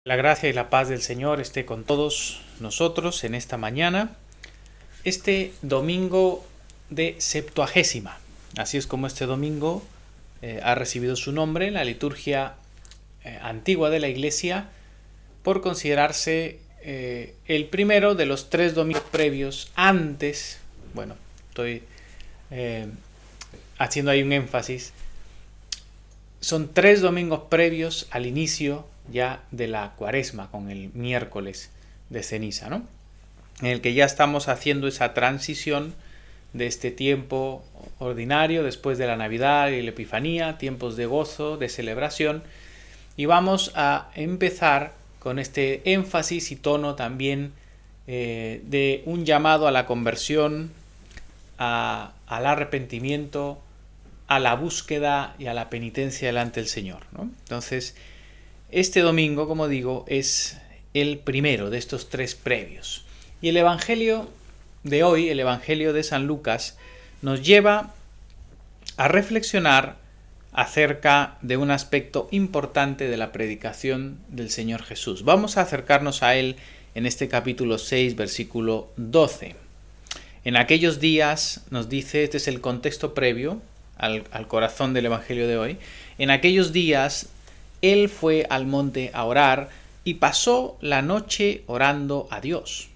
La gracia y la paz del Señor esté con todos nosotros en esta mañana, este domingo de Septuagésima. Así es como este domingo ha recibido su nombre en la liturgia antigua de la Iglesia, por considerarse el primero de los 3 domingos previos antes. Bueno, estoy haciendo ahí un énfasis. Son 3 domingos previos al inicio ya de la Cuaresma, con el miércoles de ceniza, ¿no? En el que ya estamos haciendo esa transición de este tiempo ordinario después de la Navidad y la Epifanía, tiempos de gozo, de celebración, y vamos a empezar con este énfasis y tono también de un llamado a la conversión, al arrepentimiento, a la búsqueda y a la penitencia delante del Señor, ¿no? Entonces, este domingo, como digo, es el primero de estos 3 previos. Y el Evangelio de hoy, el Evangelio de San Lucas, nos lleva a reflexionar acerca de un aspecto importante de la predicación del Señor Jesús. Vamos a acercarnos a él en este capítulo 6, versículo 12. En aquellos días, nos dice, este es el contexto previo al corazón del Evangelio de hoy, en aquellos días él fue al monte a orar y pasó la noche orando a Dios.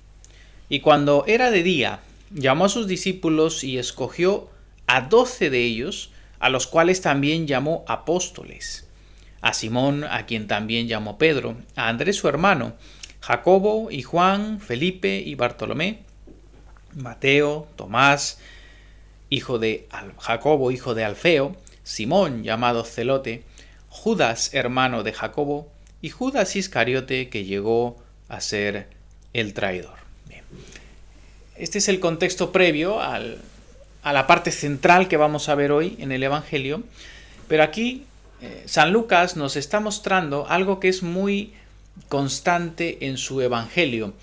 Y cuando era de día, llamó a sus discípulos y escogió a 12 de ellos, a los cuales también llamó apóstoles: a Simón, a quien también llamó Pedro, a Andrés su hermano, Jacobo y Juan, Felipe y Bartolomé, Mateo, Tomás, hijo de Jacobo, hijo de Alfeo, Simón, llamado Celote, Judas, hermano de Jacobo, y Judas Iscariote, que llegó a ser el traidor. Bien. Este es el contexto previo a la parte central que vamos a ver hoy en el Evangelio, pero aquí San Lucas nos está mostrando algo que es muy constante en su Evangelio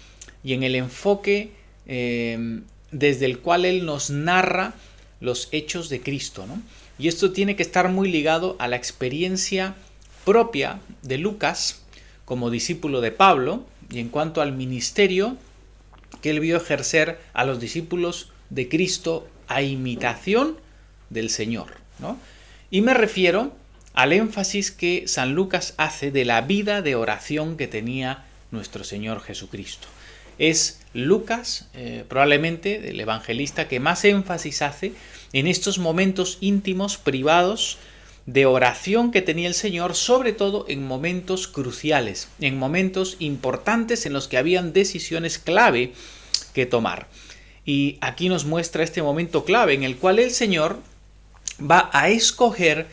y en el enfoque desde el cual él nos narra los hechos de Cristo, ¿no? Y esto tiene que estar muy ligado a la experiencia propia de Lucas como discípulo de Pablo y en cuanto al ministerio que él vio ejercer a los discípulos de Cristo a imitación del Señor, ¿no? Y me refiero al énfasis que San Lucas hace de la vida de oración que tenía nuestro Señor Jesucristo. Es Lucas, probablemente el evangelista que más énfasis hace en estos momentos íntimos, privados, de oración que tenía el Señor, sobre todo en momentos cruciales, en momentos importantes en los que habían decisiones clave que tomar. Y aquí nos muestra este momento clave en el cual el Señor va a escoger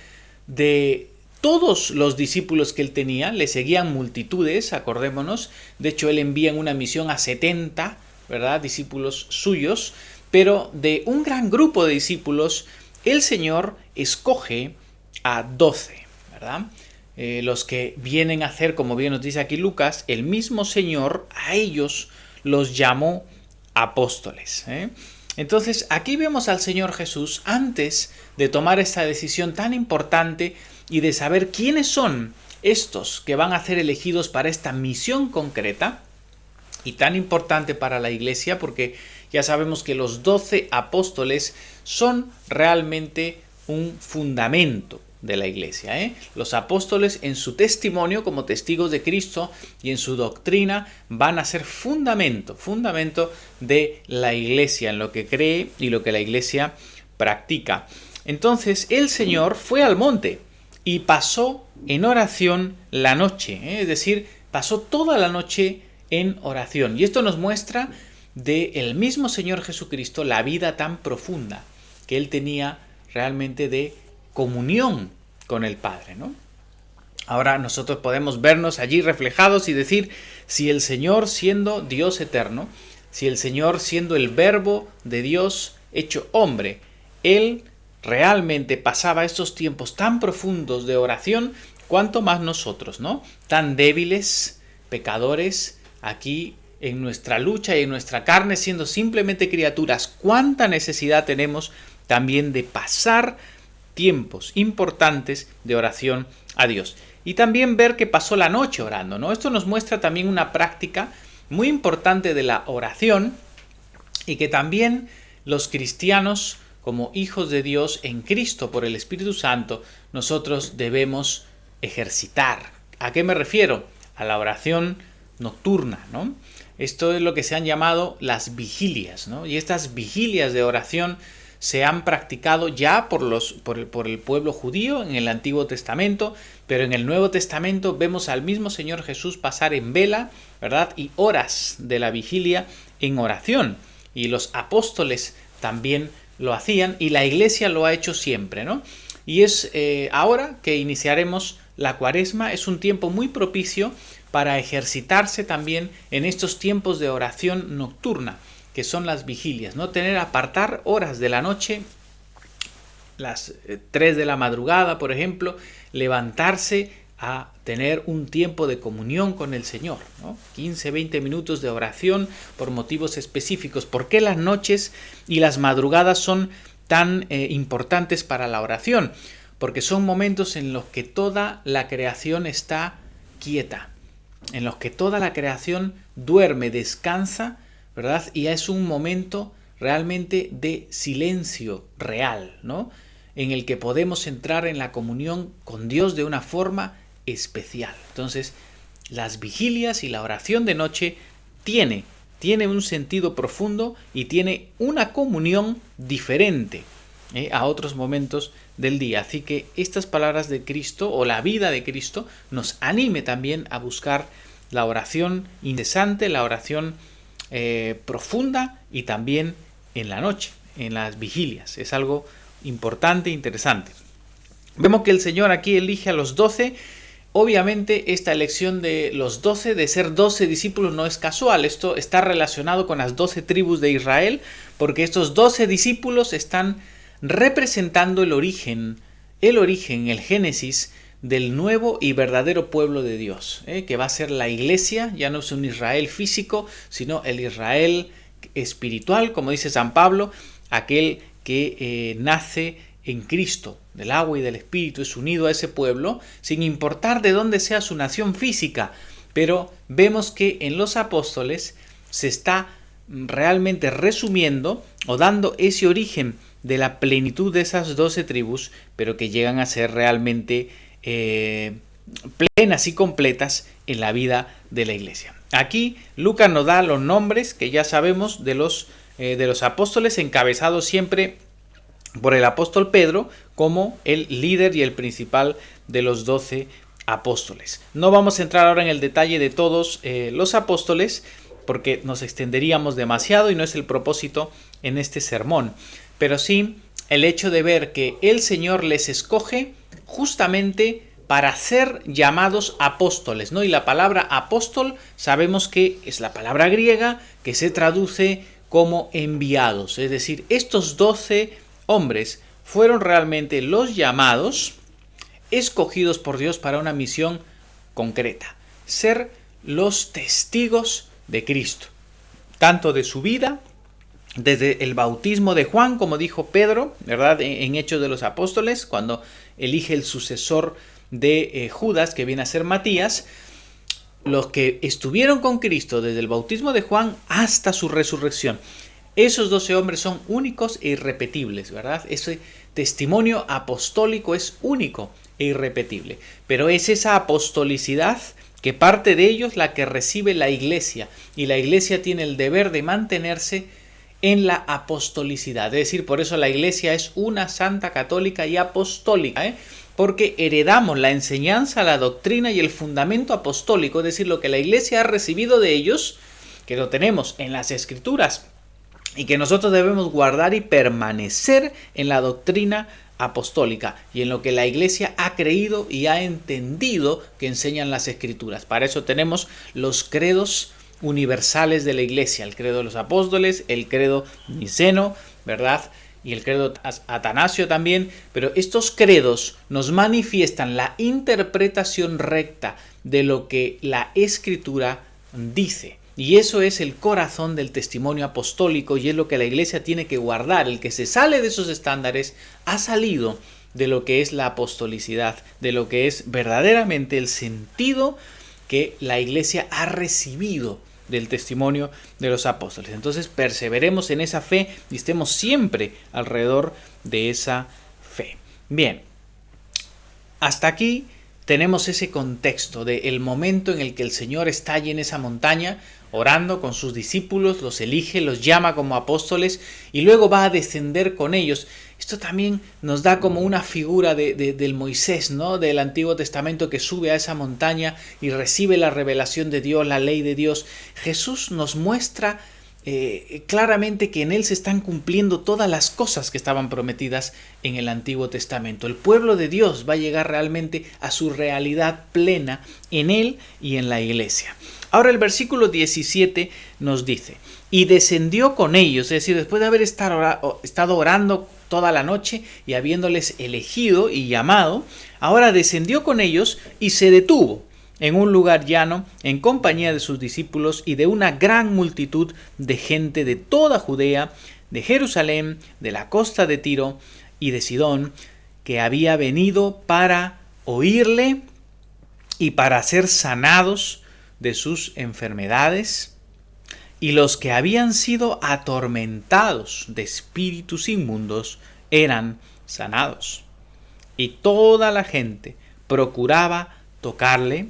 de todos los discípulos que él tenía. Le seguían multitudes, acordémonos. De hecho, él envía en una misión a 70, ¿verdad?, discípulos suyos. Pero de un gran grupo de discípulos, el Señor escoge a 12, ¿verdad? Los que vienen a hacer, como bien nos dice aquí Lucas, el mismo Señor a ellos los llamó apóstoles, ¿eh? Entonces, aquí vemos al Señor Jesús antes de tomar esta decisión tan importante y de saber quiénes son estos que van a ser elegidos para esta misión concreta y tan importante para la Iglesia, porque ya sabemos que los 12 apóstoles son realmente un fundamento de la Iglesia, ¿eh? Los apóstoles en su testimonio como testigos de Cristo y en su doctrina van a ser fundamento de la Iglesia, en lo que cree y lo que la Iglesia practica. Entonces el Señor fue al monte y pasó en oración la noche, ¿eh? Es decir, pasó toda la noche en oración. Y esto nos muestra del mismo Señor Jesucristo la vida tan profunda que él tenía realmente de comunión con el Padre, ¿no? Ahora nosotros podemos vernos allí reflejados y decir, si el Señor, siendo Dios eterno, si el Señor, siendo el Verbo de Dios hecho hombre, él realmente pasaba estos tiempos tan profundos de oración, cuánto más nosotros, ¿no? Tan débiles, pecadores, aquí en nuestra lucha y en nuestra carne, siendo simplemente criaturas, cuánta necesidad tenemos también de pasar tiempos importantes de oración a Dios. y también ver que pasó la noche orando, ¿no? Esto nos muestra también una práctica muy importante de la oración y que también los cristianos, como hijos de Dios en Cristo por el Espíritu Santo, nosotros debemos ejercitar. ¿A qué me refiero? A la oración nocturna, ¿no? Esto es lo que se han llamado las vigilias, ¿no? Y estas vigilias de oración se han practicado ya por el pueblo judío en el Antiguo Testamento, pero en el Nuevo Testamento vemos al mismo Señor Jesús pasar en vela, ¿verdad? Y horas de la vigilia en oración. Y los apóstoles también lo hacían y la Iglesia lo ha hecho siempre, ¿no? Y es ahora que iniciaremos la Cuaresma, es un tiempo muy propicio para ejercitarse también en estos tiempos de oración nocturna, que son las vigilias, ¿no? Apartar horas de la noche, las 3 de la madrugada, por ejemplo, levantarse a tener un tiempo de comunión con el Señor, ¿no? 15, 20 minutos de oración por motivos específicos. ¿Por qué las noches y las madrugadas son tan importantes para la oración? Porque son momentos en los que toda la creación está quieta, en los que toda la creación duerme, descansa, ¿verdad? Y es un momento realmente de silencio real, ¿no? En el que podemos entrar en la comunión con Dios de una forma especial. Entonces, las vigilias y la oración de noche tiene un sentido profundo y tiene una comunión diferente a otros momentos del día. Así que estas palabras de Cristo o la vida de Cristo nos anime también a buscar la oración incesante, la oración profunda y también en la noche, en las vigilias. Es algo importante e interesante. Vemos que el Señor aquí elige a los 12. Obviamente esta elección de los 12, de ser 12 discípulos, no es casual. Esto está relacionado con las 12 tribus de Israel, porque estos 12 discípulos están representando el origen, el génesis del nuevo y verdadero pueblo de Dios, que va a ser la iglesia. Ya no es un Israel físico, sino el Israel espiritual, como dice San Pablo, aquel que nace en Cristo, del agua y del Espíritu, es unido a ese pueblo, sin importar de dónde sea su nación física. Pero vemos que en los apóstoles se está realmente resumiendo o dando ese origen de la plenitud de esas 12 tribus, pero que llegan a ser realmente plenas y completas en la vida de la iglesia. Aquí Lucas nos da los nombres que ya sabemos de los apóstoles, encabezados siempre por el apóstol Pedro como el líder y el principal de los 12 apóstoles. No vamos a entrar ahora en el detalle de todos los apóstoles porque nos extenderíamos demasiado y no es el propósito en este sermón, pero sí el hecho de ver que el Señor les escoge justamente para ser llamados apóstoles, ¿no? Y la palabra apóstol sabemos que es la palabra griega que se traduce como enviados, es decir, estos 12 hombres fueron realmente los llamados, escogidos por Dios para una misión concreta, ser los testigos de Cristo, tanto de su vida, desde el bautismo de Juan, como dijo Pedro, ¿verdad? En Hechos de los Apóstoles, cuando elige el sucesor de Judas, que viene a ser Matías, los que estuvieron con Cristo desde el bautismo de Juan hasta su resurrección. Esos 12 hombres son únicos e irrepetibles, ¿verdad? Ese testimonio apostólico es único e irrepetible. Pero es esa apostolicidad que parte de ellos la que recibe la iglesia. Y la iglesia tiene el deber de mantenerse en la apostolicidad. Es decir, por eso la iglesia es una santa, católica y apostólica, porque heredamos la enseñanza, la doctrina y el fundamento apostólico, es decir, lo que la iglesia ha recibido de ellos, que lo tenemos en las escrituras, y que nosotros debemos guardar y permanecer en la doctrina apostólica y en lo que la iglesia ha creído y ha entendido que enseñan las escrituras. Para eso tenemos los credos universales de la iglesia, el credo de los apóstoles, el credo niceno, ¿verdad? Y el credo atanasio también, pero estos credos nos manifiestan la interpretación recta de lo que la escritura dice. Y eso es el corazón del testimonio apostólico y es lo que la iglesia tiene que guardar. El que se sale de esos estándares ha salido de lo que es la apostolicidad, de lo que es verdaderamente el sentido que la Iglesia ha recibido del testimonio de los apóstoles. Entonces perseveremos en esa fe y estemos siempre alrededor de esa fe. Bien, hasta aquí tenemos ese contexto del momento en el que el Señor está allí en esa montaña orando con sus discípulos, los elige, los llama como apóstoles y luego va a descender con ellos. Esto también nos da como una figura del Moisés, ¿no? Del Antiguo Testamento, que sube a esa montaña y recibe la revelación de Dios, la ley de Dios. Jesús nos muestra claramente que en él se están cumpliendo todas las cosas que estaban prometidas en el Antiguo Testamento. El pueblo de Dios va a llegar realmente a su realidad plena en él y en la iglesia. Ahora el versículo 17 nos dice, y descendió con ellos, es decir, después de haber estado orando toda la noche y habiéndoles elegido y llamado, ahora descendió con ellos y se detuvo en un lugar llano, en compañía de sus discípulos y de una gran multitud de gente de toda Judea, de Jerusalén, de la costa de Tiro y de Sidón, que había venido para oírle y para ser sanados de sus enfermedades, y los que habían sido atormentados de espíritus inmundos eran sanados. Y toda la gente procuraba tocarle,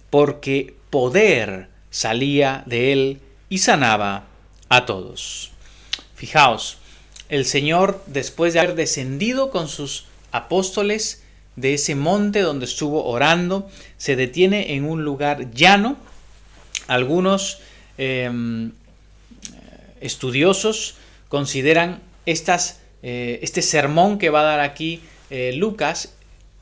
porque poder salía de él y sanaba a todos. Fijaos, el Señor, después de haber descendido con sus apóstoles de ese monte donde estuvo orando, se detiene en un lugar llano. Algunos estudiosos consideran este sermón que va a dar aquí Lucas,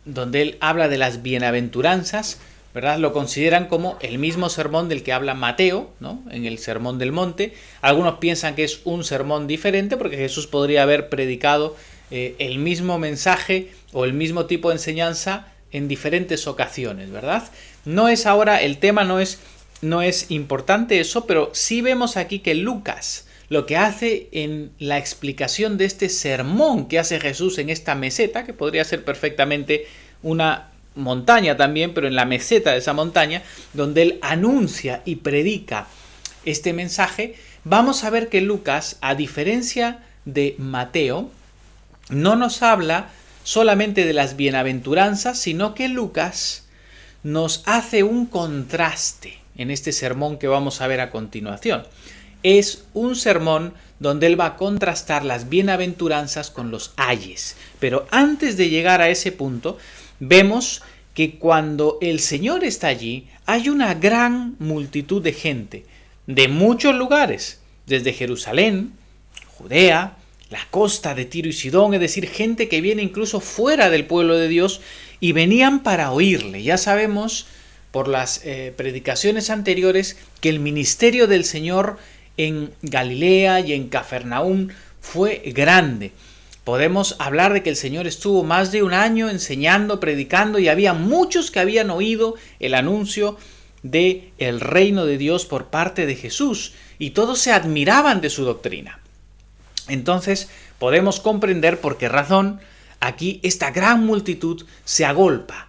donde él habla de las bienaventuranzas, ¿verdad? Lo consideran como el mismo sermón del que habla Mateo, ¿no? En el Sermón del Monte. Algunos piensan que es un sermón diferente porque Jesús podría haber predicado el mismo mensaje o el mismo tipo de enseñanza en diferentes ocasiones, ¿verdad? No es ahora, el tema no es importante eso, pero sí vemos aquí que Lucas lo que hace en la explicación de este sermón que hace Jesús en esta meseta, que podría ser perfectamente una montaña también, pero en la meseta de esa montaña, donde él anuncia y predica este mensaje, vamos a ver que Lucas, a diferencia de Mateo, no nos habla solamente de las bienaventuranzas, sino que Lucas nos hace un contraste en este sermón que vamos a ver a continuación. Es un sermón donde él va a contrastar las bienaventuranzas con los ayes. Pero antes de llegar a ese punto, vemos que cuando el Señor está allí, hay una gran multitud de gente de muchos lugares, desde Jerusalén, Judea, la costa de Tiro y Sidón, es decir, gente que viene incluso fuera del pueblo de Dios y venían para oírle. Ya sabemos por las predicaciones anteriores que el ministerio del Señor en Galilea y en Cafarnaúm fue grande. Podemos hablar de que el Señor estuvo más de un año enseñando, predicando, y había muchos que habían oído el anuncio del reino de Dios por parte de Jesús, y todos se admiraban de su doctrina. Entonces podemos comprender por qué razón aquí esta gran multitud se agolpa,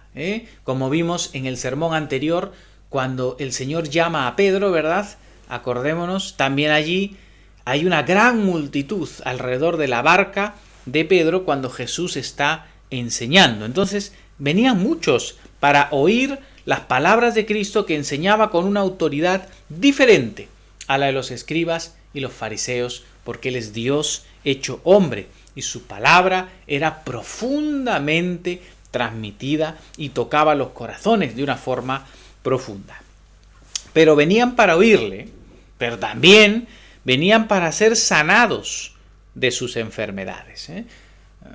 como vimos en el sermón anterior, cuando el Señor llama a Pedro, ¿verdad? Acordémonos, también allí hay una gran multitud alrededor de la barca de Pedro cuando Jesús está enseñando. Entonces venían muchos para oír las palabras de Cristo, que enseñaba con una autoridad diferente a la de los escribas y los fariseos, porque Él es Dios hecho hombre y su palabra era profundamente transmitida y tocaba los corazones de una forma profunda. Pero venían para oírle, pero también venían para ser sanados de sus enfermedades.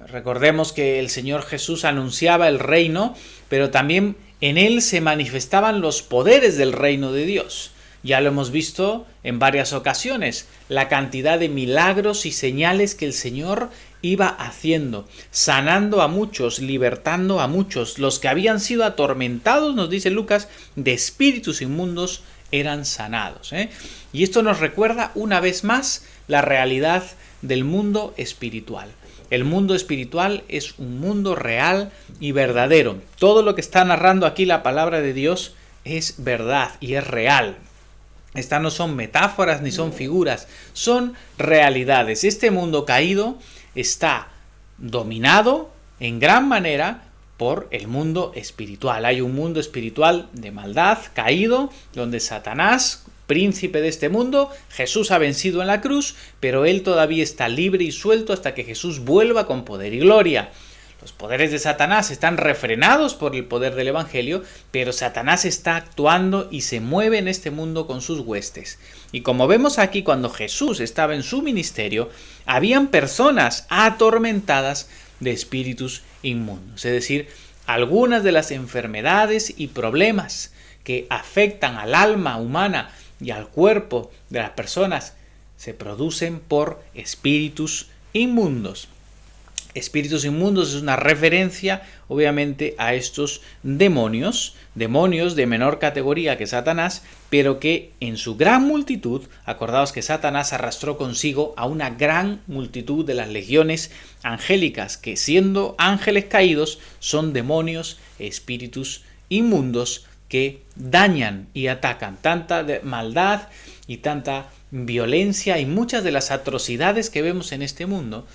Recordemos que el Señor Jesús anunciaba el reino, pero también en él se manifestaban los poderes del reino de Dios. Ya lo hemos visto en varias ocasiones, la cantidad de milagros y señales que el Señor iba haciendo, sanando a muchos, libertando a muchos. Los que habían sido atormentados, nos dice Lucas, de espíritus inmundos eran sanados. Y esto nos recuerda una vez más la realidad del mundo espiritual. El mundo espiritual es un mundo real y verdadero. Todo lo que está narrando aquí la palabra de Dios es verdad y es real. Estas no son metáforas ni son figuras, son realidades. Este mundo caído está dominado en gran manera por el mundo espiritual. Hay un mundo espiritual de maldad caído, donde Satanás, príncipe de este mundo, Jesús ha vencido en la cruz, pero él todavía está libre y suelto hasta que Jesús vuelva con poder y gloria. Los poderes de Satanás están refrenados por el poder del Evangelio, pero Satanás está actuando y se mueve en este mundo con sus huestes. Y como vemos aquí, cuando Jesús estaba en su ministerio, habían personas atormentadas de espíritus inmundos. Es decir, algunas de las enfermedades y problemas que afectan al alma humana y al cuerpo de las personas se producen por espíritus inmundos. Espíritus inmundos es una referencia, obviamente, a estos demonios de menor categoría que Satanás, pero que en su gran multitud, acordaos que Satanás arrastró consigo a una gran multitud de las legiones angélicas, que siendo ángeles caídos, son demonios, espíritus inmundos que dañan y atacan. Tanta maldad y tanta violencia y muchas de las atrocidades que vemos en este mundo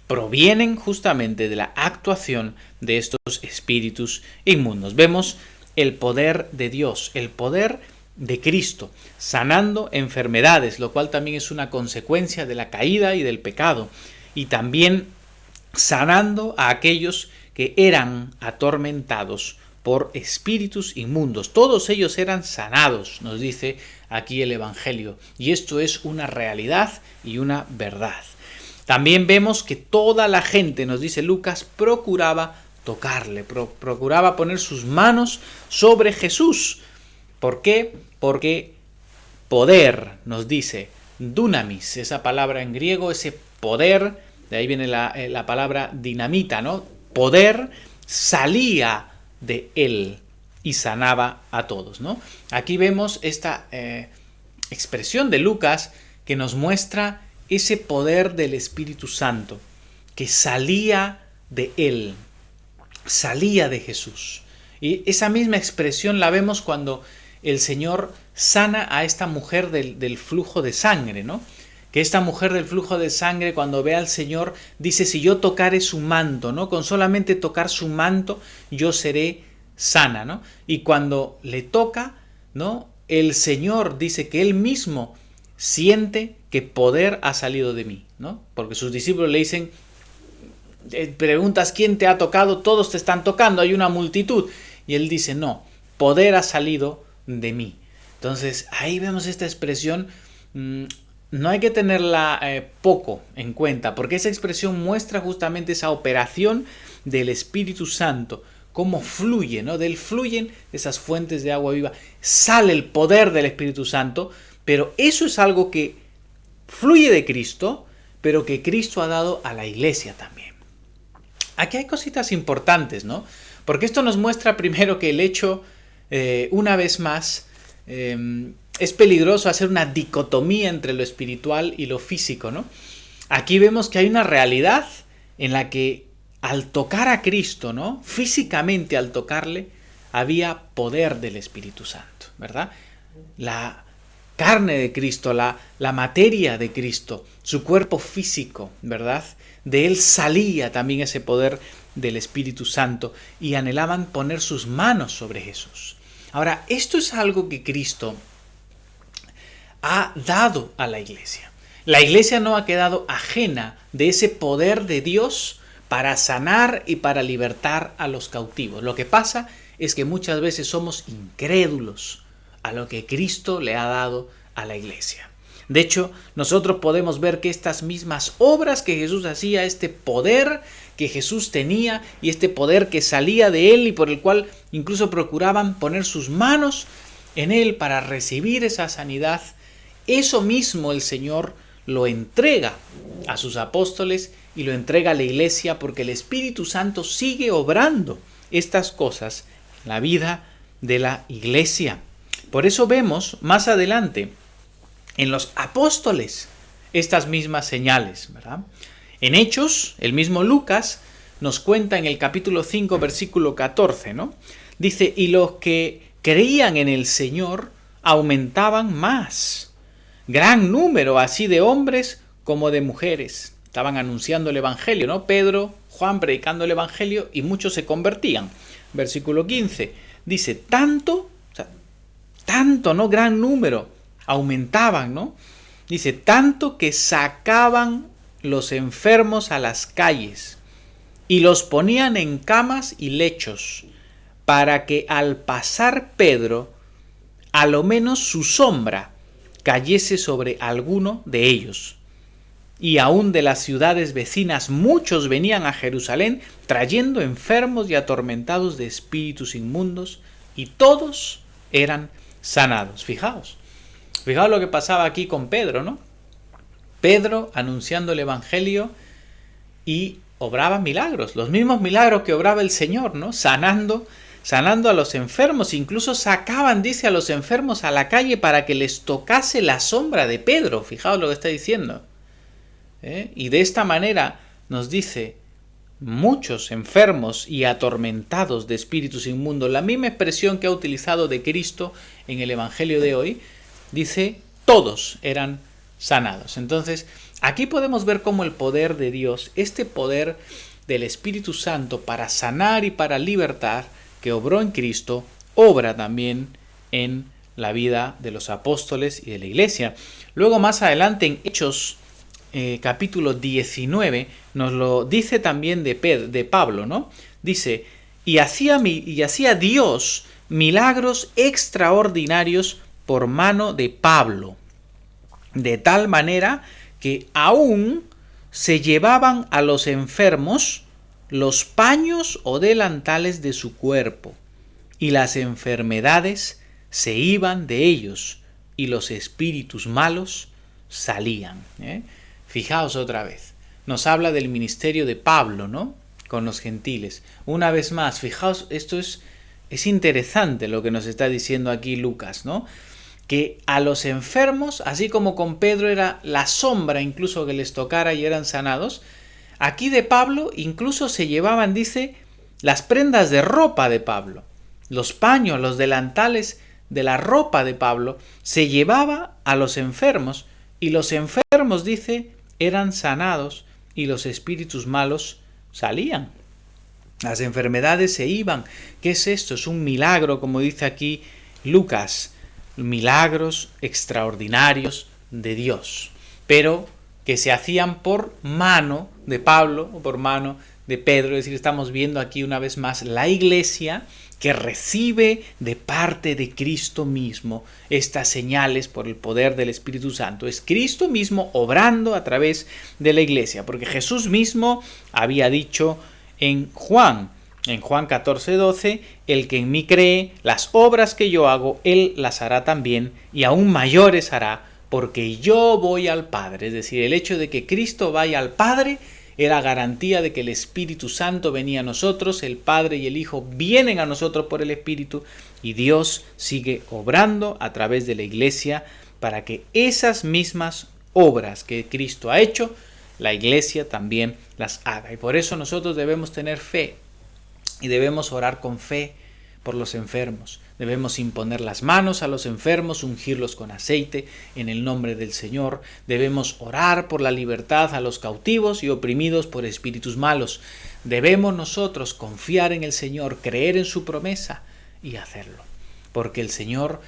provienen justamente de la actuación de estos espíritus inmundos. Vemos el poder de Dios, el poder de Cristo, sanando enfermedades, lo cual también es una consecuencia de la caída y del pecado, y también sanando a aquellos que eran atormentados por espíritus inmundos. Todos ellos eran sanados, nos dice aquí el Evangelio, y esto es una realidad y una verdad. También vemos que toda la gente, nos dice Lucas, procuraba tocarle, procuraba poner sus manos sobre Jesús. ¿Por qué? Porque poder, nos dice, dunamis, esa palabra en griego, ese poder, de ahí viene la palabra dinamita, ¿no? Poder salía de él y sanaba a todos, ¿no? Aquí vemos esta expresión de Lucas que nos muestra ese poder del Espíritu Santo que salía de él, salía de Jesús. Y esa misma expresión la vemos cuando el Señor sana a esta mujer del flujo de sangre, ¿no? Que esta mujer del flujo de sangre, cuando ve al Señor, dice: si yo tocare su manto, ¿no? Con solamente tocar su manto, yo seré sana, ¿no? Y cuando le toca, ¿no? El Señor dice que él mismo siente que poder ha salido de mí, ¿no? Porque sus discípulos le dicen, preguntas quién te ha tocado, todos te están tocando, hay una multitud. Y él dice, no, poder ha salido de mí. Entonces ahí vemos esta expresión, no hay que tenerla poco en cuenta, porque esa expresión muestra justamente esa operación del Espíritu Santo, cómo fluye, ¿no? De él fluyen esas fuentes de agua viva, sale el poder del Espíritu Santo, pero eso es algo que fluye de Cristo, pero que Cristo ha dado a la iglesia también. Aquí hay cositas importantes, ¿no? Porque esto nos muestra primero que el hecho, una vez más, es peligroso hacer una dicotomía entre lo espiritual y lo físico, ¿no? Aquí vemos que hay una realidad en la que al tocar a Cristo, ¿no? Físicamente al tocarle, había poder del Espíritu Santo, ¿verdad? La carne de Cristo, la materia de Cristo, su cuerpo físico, ¿verdad? De él salía también ese poder del Espíritu Santo y anhelaban poner sus manos sobre Jesús. Ahora, esto es algo que Cristo ha dado a la iglesia. La iglesia no ha quedado ajena de ese poder de Dios para sanar y para libertar a los cautivos. Lo que pasa es que muchas veces somos incrédulos a lo que Cristo le ha dado a la iglesia. De hecho, nosotros podemos ver que estas mismas obras que Jesús hacía, este poder que Jesús tenía y este poder que salía de él y por el cual incluso procuraban poner sus manos en él para recibir esa sanidad, eso mismo el Señor lo entrega a sus apóstoles y lo entrega a la iglesia, porque el Espíritu Santo sigue obrando estas cosas en la vida de la iglesia. Por eso vemos más adelante en los apóstoles estas mismas señales, ¿verdad? En Hechos, el mismo Lucas nos cuenta en el capítulo 5, versículo 14, ¿no? Dice, y los que creían en el Señor aumentaban más. Gran número así de hombres como de mujeres. Estaban anunciando el Evangelio, ¿no? Pedro, Juan predicando el Evangelio y muchos se convertían. Versículo 15 dice, tanto, ¿no? Gran número. Aumentaban, ¿no? Dice, tanto que sacaban los enfermos a las calles y los ponían en camas y lechos, para que al pasar Pedro, a lo menos su sombra cayese sobre alguno de ellos. Y aún de las ciudades vecinas muchos venían a Jerusalén trayendo enfermos y atormentados de espíritus inmundos, y todos eran sanados. Fijaos lo que pasaba aquí con Pedro, ¿no? Pedro anunciando el Evangelio y obraba milagros, los mismos milagros que obraba el Señor, ¿no? Sanando a los enfermos, incluso sacaban, dice, a los enfermos a la calle para que les tocase la sombra de Pedro. Fijaos lo que está diciendo. Y de esta manera nos dice, muchos enfermos y atormentados de espíritus inmundos, la misma expresión que ha utilizado de Cristo en el Evangelio de hoy, dice, todos eran sanados. Entonces, aquí podemos ver cómo el poder de Dios, este poder del Espíritu Santo para sanar y para libertar, que obró en Cristo, obra también en la vida de los apóstoles y de la iglesia. Luego más adelante en Hechos capítulo 19 nos lo dice también de Pablo, ¿no? Dice, y hacía Dios milagros extraordinarios por mano de Pablo, de tal manera que aún se llevaban a los enfermos los paños o delantales de su cuerpo, y las enfermedades se iban de ellos, y los espíritus malos salían. Fijaos otra vez, nos habla del ministerio de Pablo, ¿no? Con los gentiles. Una vez más, fijaos, esto es interesante lo que nos está diciendo aquí Lucas, ¿no? Que a los enfermos, así como con Pedro era la sombra incluso que les tocara y eran sanados, aquí de Pablo incluso se llevaban, dice, las prendas de ropa de Pablo, los paños, los delantales de la ropa de Pablo, se llevaba a los enfermos, y los enfermos, dice, eran sanados y los espíritus malos salían. Las enfermedades se iban. ¿Qué es esto? Es un milagro, como dice aquí Lucas, milagros extraordinarios de Dios, pero que se hacían por mano de Pablo o por mano de Pedro. Es decir, estamos viendo aquí una vez más la iglesia que recibe de parte de Cristo mismo estas señales por el poder del Espíritu Santo. Es Cristo mismo obrando a través de la iglesia, porque Jesús mismo había dicho en Juan 14:12, el que en mí cree, las obras que yo hago, él las hará también, y aún mayores hará, porque yo voy al Padre. Es decir, el hecho de que Cristo vaya al Padre era garantía de que el Espíritu Santo venía a nosotros, el Padre y el Hijo vienen a nosotros por el Espíritu, y Dios sigue obrando a través de la iglesia para que esas mismas obras que Cristo ha hecho, la iglesia también las haga. Y por eso nosotros debemos tener fe y debemos orar con fe por los enfermos. Debemos imponer las manos a los enfermos, ungirlos con aceite en el nombre del Señor. Debemos orar por la libertad a los cautivos y oprimidos por espíritus malos. Debemos nosotros confiar en el Señor, creer en su promesa y hacerlo. Porque el Señor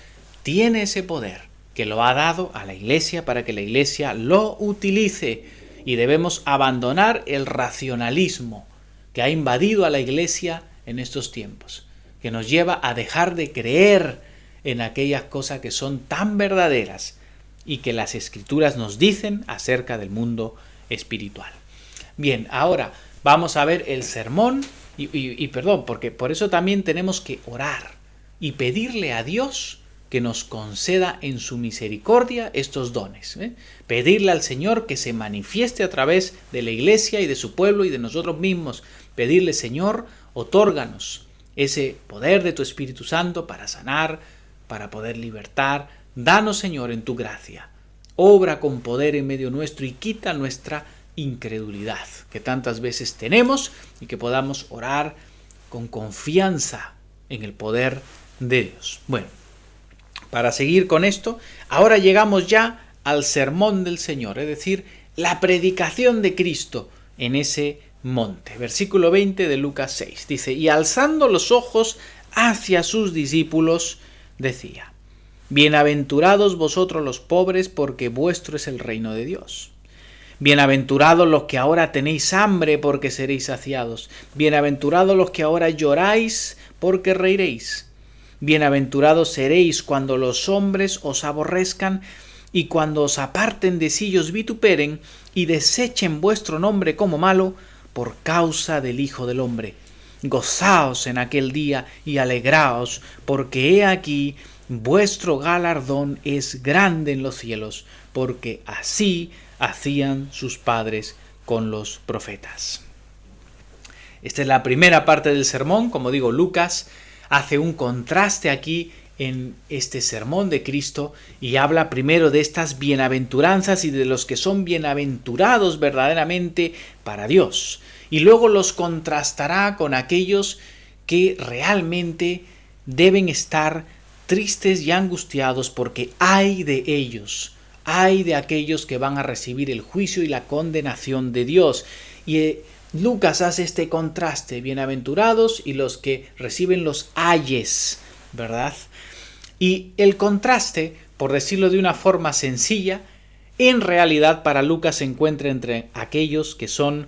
tiene ese poder que lo ha dado a la iglesia para que la iglesia lo utilice. Y debemos abandonar el racionalismo que ha invadido a la iglesia en estos tiempos, que nos lleva a dejar de creer en aquellas cosas que son tan verdaderas y que las Escrituras nos dicen acerca del mundo espiritual. Bien, ahora vamos a ver el sermón y perdón, porque por eso también tenemos que orar y pedirle a Dios que nos conceda en su misericordia estos dones. Pedirle al Señor que se manifieste a través de la iglesia y de su pueblo y de nosotros mismos. Pedirle, Señor, otórganos ese poder de tu Espíritu Santo para sanar, para poder libertar. Danos, Señor, en tu gracia. Obra con poder en medio nuestro y quita nuestra incredulidad que tantas veces tenemos y que podamos orar con confianza en el poder de Dios. Bueno, para seguir con esto, ahora llegamos ya al sermón del Señor, es decir, la predicación de Cristo en ese monte. Versículo 20 de Lucas 6 dice: y alzando los ojos hacia sus discípulos, decía: bienaventurados vosotros los pobres, porque vuestro es el reino de Dios. Bienaventurados los que ahora tenéis hambre, porque seréis saciados. Bienaventurados los que ahora lloráis, porque reiréis. Bienaventurados seréis cuando los hombres os aborrezcan y cuando os aparten de sí y os vituperen y desechen vuestro nombre como malo por causa del Hijo del Hombre. Gozaos en aquel día y alegraos, porque he aquí vuestro galardón es grande en los cielos, porque así hacían sus padres con los profetas. Esta es la primera parte del sermón. Como digo, Lucas hace un contraste aquí en este sermón de Cristo y habla primero de estas bienaventuranzas y de los que son bienaventurados verdaderamente para Dios. Y luego los contrastará con aquellos que realmente deben estar tristes y angustiados porque ay de ellos, ay de aquellos que van a recibir el juicio y la condenación de Dios. Y Lucas hace este contraste, bienaventurados y los que reciben los ayes, ¿verdad? Y el contraste, por decirlo de una forma sencilla, en realidad para Lucas se encuentra entre aquellos que son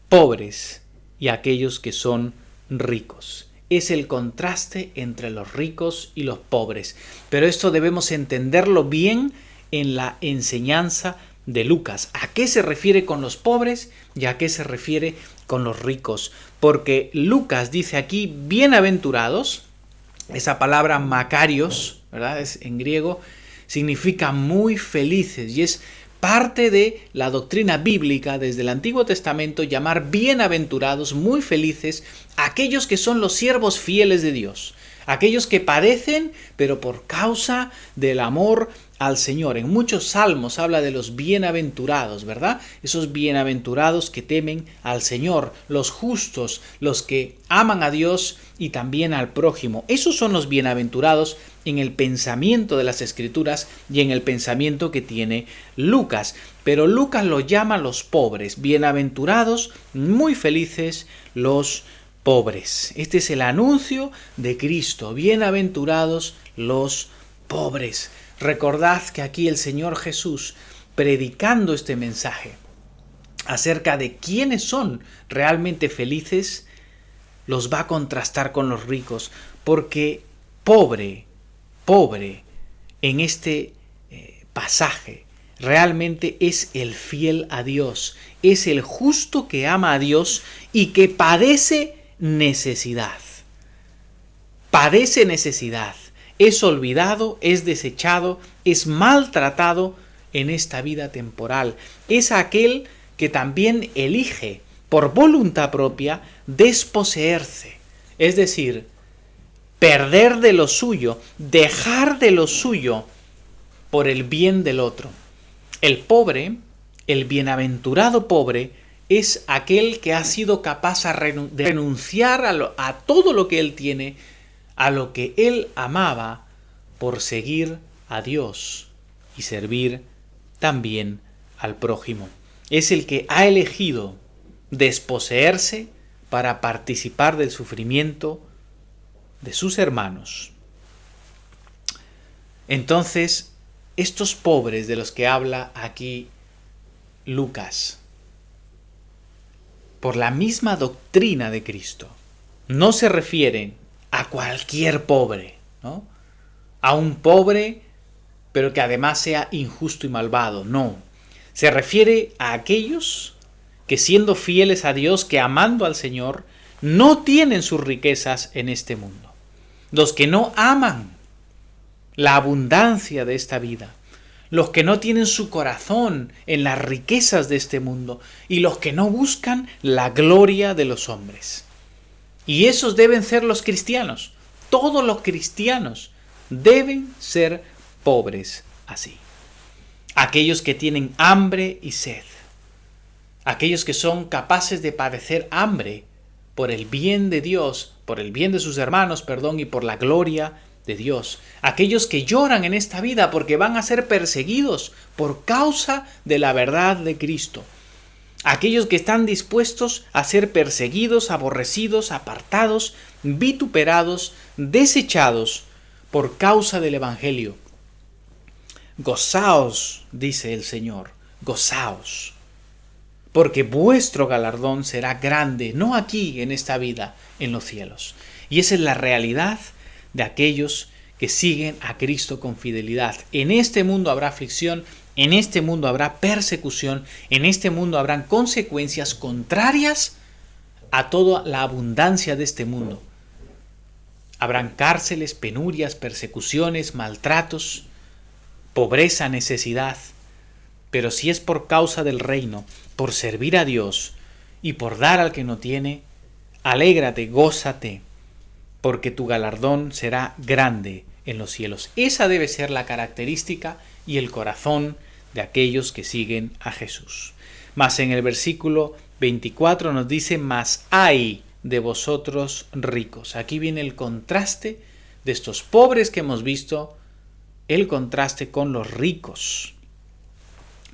pobres y aquellos que son ricos. Es el contraste entre los ricos y los pobres. Pero esto debemos entenderlo bien en la enseñanza de Lucas. ¿A qué se refiere con los pobres y a qué se refiere con los ricos? Porque Lucas dice aquí bienaventurados. Esa palabra makarios, ¿verdad? Es en griego, significa muy felices y es parte de la doctrina bíblica desde el Antiguo Testamento llamar bienaventurados, muy felices, aquellos que son los siervos fieles de Dios, aquellos que padecen, pero por causa del amor al Señor. En muchos salmos habla de los bienaventurados, ¿verdad? Esos bienaventurados que temen al Señor, los justos, los que aman a Dios y también al prójimo. Esos son los bienaventurados en el pensamiento de las Escrituras y en el pensamiento que tiene Lucas. Pero Lucas lo llama los pobres, bienaventurados, muy felices los pobres. Este es el anuncio de Cristo, bienaventurados los pobres. Recordad que aquí el Señor Jesús, predicando este mensaje acerca de quiénes son realmente felices, los va a contrastar con los ricos, porque pobre en este pasaje realmente es el fiel a Dios, es el justo que ama a Dios y que padece necesidad. Padece necesidad. Es olvidado, es desechado, es maltratado en esta vida temporal. Es aquel que también elige por voluntad propia desposeerse, es decir, perder de lo suyo, dejar de lo suyo por el bien del otro. El pobre, el bienaventurado pobre, es aquel que ha sido capaz de renunciar a todo lo que él tiene, a lo que él amaba, por seguir a Dios y servir también al prójimo. Es el que ha elegido desposeerse para participar del sufrimiento de sus hermanos. Entonces, estos pobres de los que habla aquí Lucas, por la misma doctrina de Cristo, no se refieren a cualquier pobre, ¿no? A un pobre, pero que además sea injusto y malvado, no. Se refiere a aquellos que siendo fieles a Dios, que amando al Señor, no tienen sus riquezas en este mundo. Los que no aman la abundancia de esta vida, los que no tienen su corazón en las riquezas de este mundo y los que no buscan la gloria de los hombres. Y esos deben ser los cristianos. Todos los cristianos deben ser pobres así. Aquellos que tienen hambre y sed. aquellos que son capaces de padecer hambre por el bien de Dios, por el bien de sus hermanos, y por la gloria de Dios. Aquellos que lloran en esta vida porque van a ser perseguidos por causa de la verdad de Cristo. Aquellos que están dispuestos a ser perseguidos, aborrecidos, apartados, vituperados, desechados por causa del Evangelio. Gozaos, dice el Señor, gozaos, porque vuestro galardón será grande, no aquí en esta vida, en los cielos. Y esa es la realidad de aquellos que siguen a Cristo con fidelidad. En este mundo habrá aflicción, en este mundo habrá persecución, en este mundo habrán consecuencias contrarias a toda la abundancia de este mundo. Habrán cárceles, penurias, persecuciones, maltratos, pobreza, necesidad. Pero si es por causa del reino, por servir a Dios y por dar al que no tiene, alégrate, gózate, porque tu galardón será grande en los cielos. Esa debe ser la característica y el corazón de aquellos que siguen a Jesús. Mas en el versículo 24 nos dice: mas ay de vosotros ricos. Aquí viene el contraste de estos pobres que hemos visto, el contraste con los ricos.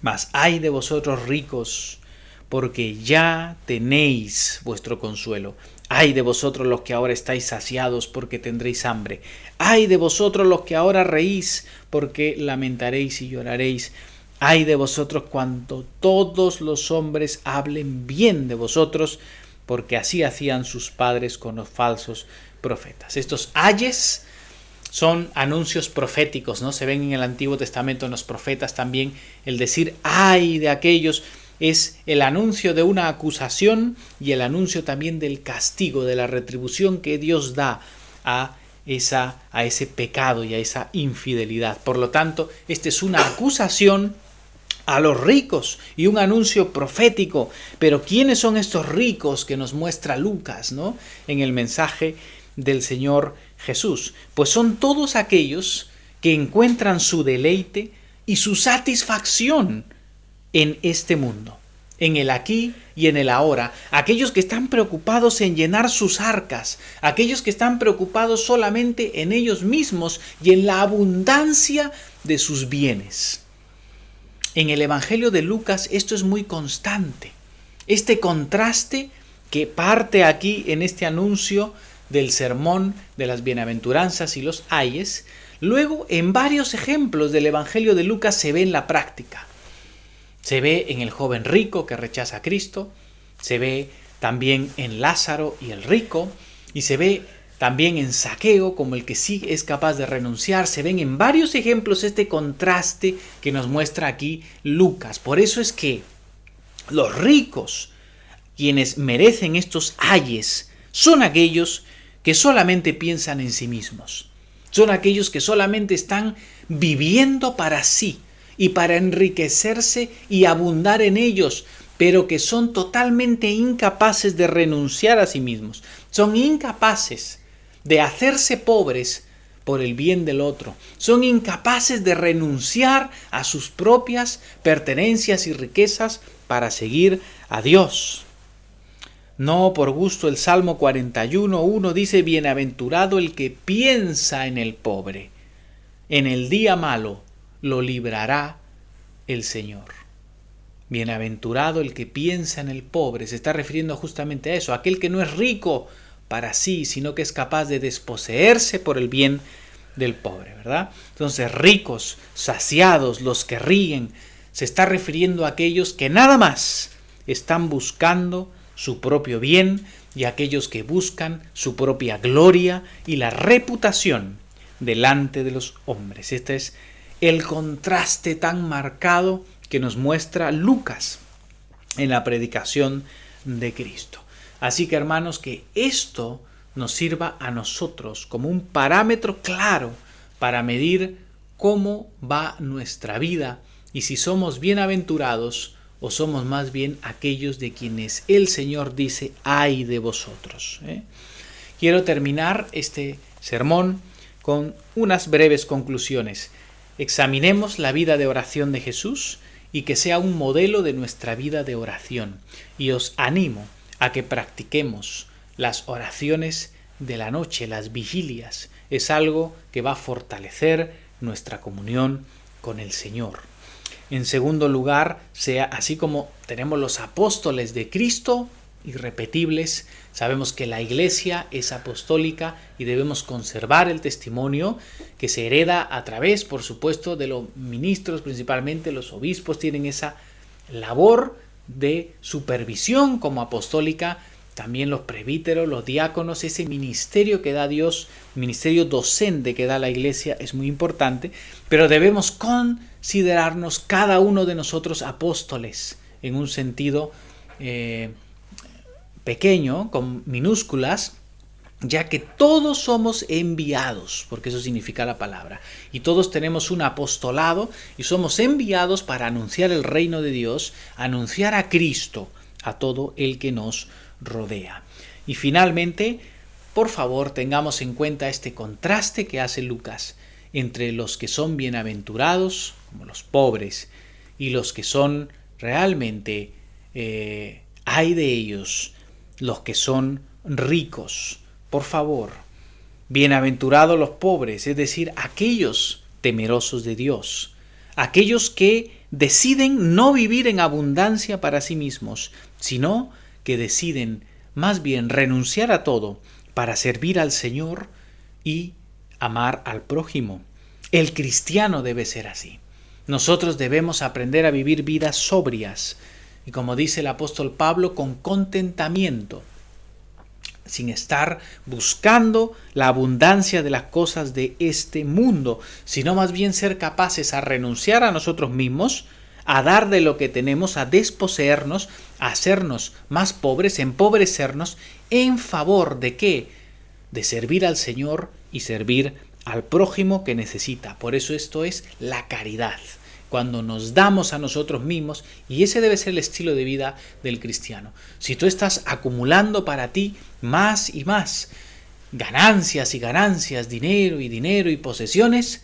Mas ay de vosotros ricos, porque ya tenéis vuestro consuelo. Ay de vosotros los que ahora estáis saciados, porque tendréis hambre. Ay de vosotros los que ahora reís, porque lamentaréis y lloraréis. Ay de vosotros cuando todos los hombres hablen bien de vosotros, porque así hacían sus padres con los falsos profetas. Estos ayes son anuncios proféticos, ¿no? Se ven en el Antiguo Testamento, en los profetas también. El decir ay de aquellos es el anuncio de una acusación y el anuncio también del castigo, de la retribución que Dios da a ese pecado y a esa infidelidad. Por lo tanto, esta es una acusación a los ricos y un anuncio profético. Pero ¿quiénes son estos ricos que nos muestra Lucas, ¿no? En el mensaje del Señor Jesús? Pues son todos aquellos que encuentran su deleite y su satisfacción en este mundo, en el aquí y en el ahora. Aquellos que están preocupados en llenar sus arcas, aquellos que están preocupados solamente en ellos mismos y en la abundancia de sus bienes. En el Evangelio de Lucas esto es muy constante. Este contraste que parte aquí en este anuncio del sermón de las bienaventuranzas y los ayes, luego en varios ejemplos del Evangelio de Lucas se ve en la práctica. Se ve en el joven rico que rechaza a Cristo, se ve también en Lázaro y el rico, y se ve también en Zaqueo como el que sí es capaz de renunciar. Se ven en varios ejemplos este contraste que nos muestra aquí Lucas. Por eso es que los ricos, quienes merecen estos ayes, son aquellos que solamente piensan en sí mismos. Son aquellos que solamente están viviendo para sí y para enriquecerse y abundar en ellos, pero que son totalmente incapaces de renunciar a sí mismos. Son incapaces de hacerse pobres por el bien del otro. Son incapaces de renunciar a sus propias pertenencias y riquezas para seguir a Dios. No por gusto el Salmo 41:1 dice: bienaventurado el que piensa en el pobre. En el día malo lo librará el Señor. Bienaventurado el que piensa en el pobre. Se está refiriendo justamente a eso, aquel que no es rico para sí, sino que es capaz de desposeerse por el bien del pobre, ¿verdad? Entonces, ricos, saciados, los que ríen, se está refiriendo a aquellos que nada más están buscando su propio bien y a aquellos que buscan su propia gloria y la reputación delante de los hombres. Este es el contraste tan marcado que nos muestra Lucas en la predicación de Cristo. Así que, hermanos, que esto nos sirva a nosotros como un parámetro claro para medir cómo va nuestra vida y si somos bienaventurados o somos más bien aquellos de quienes el Señor dice: ay de vosotros. Quiero terminar este sermón con unas breves conclusiones. Examinemos la vida de oración de Jesús y que sea un modelo de nuestra vida de oración. Y os animo a que practiquemos las oraciones de la noche, las vigilias. Es algo que va a fortalecer nuestra comunión con el Señor. En segundo lugar, así como tenemos los apóstoles de Cristo, irrepetibles, sabemos que la Iglesia es apostólica y debemos conservar el testimonio que se hereda a través, por supuesto, de los ministros, principalmente los obispos tienen esa labor de supervisión como apostólica, también los presbíteros, los diáconos, ese ministerio que da Dios, ministerio docente que da la Iglesia es muy importante, pero debemos considerarnos cada uno de nosotros apóstoles en un sentido pequeño, con minúsculas, ya que todos somos enviados, porque eso significa la palabra, y todos tenemos un apostolado y somos enviados para anunciar el reino de Dios, anunciar a Cristo a todo el que nos rodea. Y finalmente, por favor, tengamos en cuenta este contraste que hace Lucas entre los que son bienaventurados, como los pobres, y los que son realmente, ay de ellos, los que son ricos. Por favor, bienaventurados los pobres, es decir, aquellos temerosos de Dios, aquellos que deciden no vivir en abundancia para sí mismos, sino que deciden más bien renunciar a todo para servir al Señor y amar al prójimo. El cristiano debe ser así. Nosotros debemos aprender a vivir vidas sobrias y, como dice el apóstol Pablo, con contentamiento, sin estar buscando la abundancia de las cosas de este mundo, sino más bien ser capaces a renunciar a nosotros mismos, a dar de lo que tenemos, a desposeernos, a hacernos más pobres, empobrecernos, en favor de ¿qué? De servir al Señor y servir al prójimo que necesita. Por eso esto es la caridad, cuando nos damos a nosotros mismos, y ese debe ser el estilo de vida del cristiano. Si tú estás acumulando para ti más y más ganancias y ganancias, dinero y posesiones,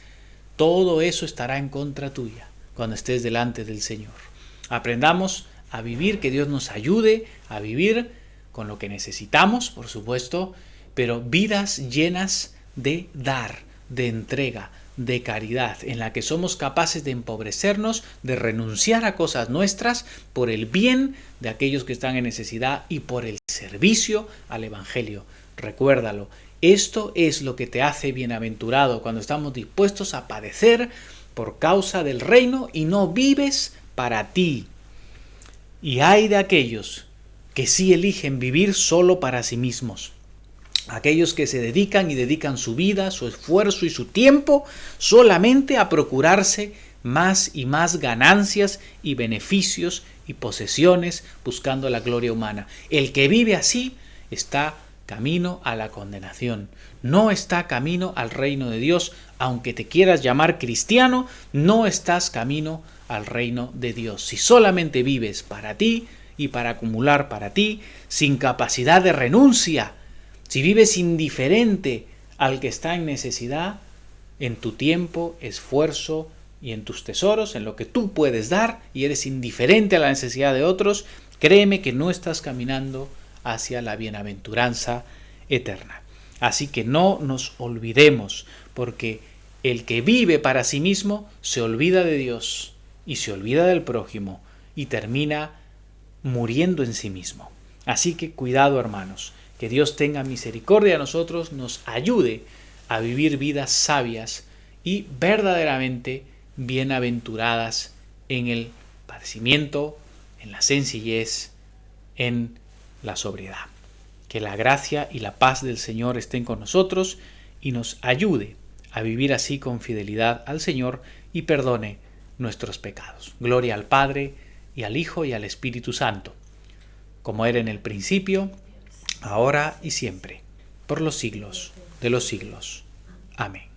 todo eso estará en contra tuya cuando estés delante del Señor. Aprendamos a vivir, que Dios nos ayude a vivir con lo que necesitamos, por supuesto, pero vidas llenas de dar, de entrega, de caridad, en la que somos capaces de empobrecernos, de renunciar a cosas nuestras por el bien de aquellos que están en necesidad y por el servicio al Evangelio. Recuérdalo, esto es lo que te hace bienaventurado, cuando estamos dispuestos a padecer por causa del reino y no vives para ti. Y hay de aquellos que sí eligen vivir solo para sí mismos. Aquellos que se dedican su vida, su esfuerzo y su tiempo solamente a procurarse más y más ganancias y beneficios y posesiones buscando la gloria humana. El que vive así está camino a la condenación, no está camino al reino de Dios. Aunque te quieras llamar cristiano, no estás camino al reino de Dios. Si solamente vives para ti y para acumular para ti, sin capacidad de renuncia, si vives indiferente al que está en necesidad, en tu tiempo, esfuerzo y en tus tesoros, en lo que tú puedes dar, y eres indiferente a la necesidad de otros, créeme que no estás caminando hacia la bienaventuranza eterna. Así que no nos olvidemos, porque el que vive para sí mismo se olvida de Dios y se olvida del prójimo y termina muriendo en sí mismo. Así que cuidado, hermanos, que Dios tenga misericordia de nosotros, nos ayude a vivir vidas sabias y verdaderamente bienaventuradas en el padecimiento, en la sencillez, en la sobriedad. Que la gracia y la paz del Señor estén con nosotros y nos ayude a vivir así con fidelidad al Señor y perdone nuestros pecados. Gloria al Padre, y al Hijo, y al Espíritu Santo, como era en el principio, ahora y siempre, por los siglos de los siglos. Amén.